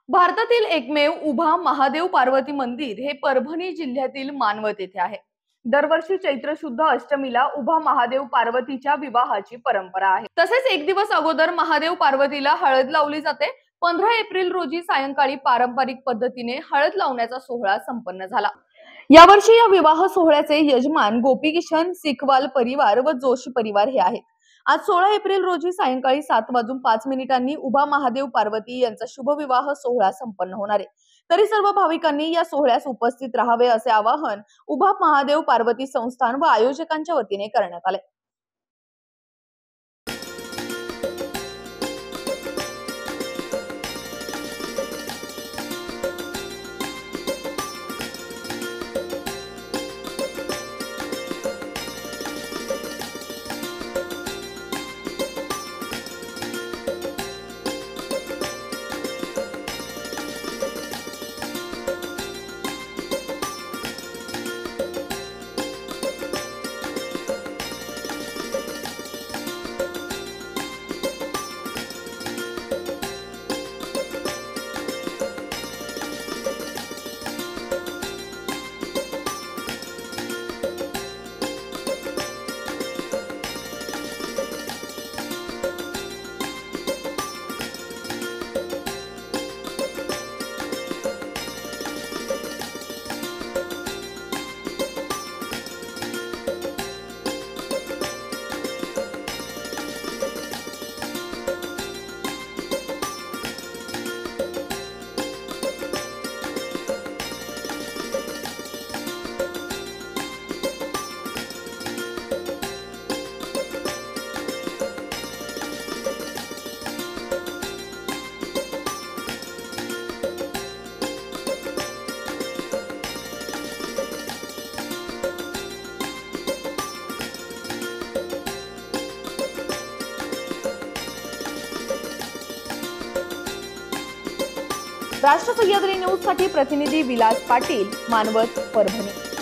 भारतातील एकमेव उभा महादेव पार्वती मंदिर हे परभणी जिल्ह्यातील मानवत येथे आहे। दरवर्षी चैत्र शुद्ध अष्टमीला उभा महादेव पार्वतीच्या विवाहाची परंपरा आहे। तसेच एक दिवस अगोदर महादेव पार्वतीला हळद लावली जाते। 15 एप्रिल रोजी सायंकाळी पारंपरिक पद्धतीने हळद लावण्याचा सोहळा संपन्न झाला। यावर्षी या विवाह सोहळ्याचे यजमान गोपीकिशन सिखवाल परिवार व जोशी परिवार हे आहेत। आज 16 एप्रिल रोजी सायंकाळी 7:05 उभा महादेव पार्वती यांचा शुभ विवाह सोहळा संपन्न होणार आहे। तरी सर्व भाविकांनी या सोहळ्यास उपस्थित राहावे असे आवाहन उभा महादेव पार्वती संस्थान व आयोजकांच्या वतीने करण्यात आले। राष्ट्र सह्याद्री न्यूज साठी प्रतिनिधी विलास पाटील, मानवत, परभणी।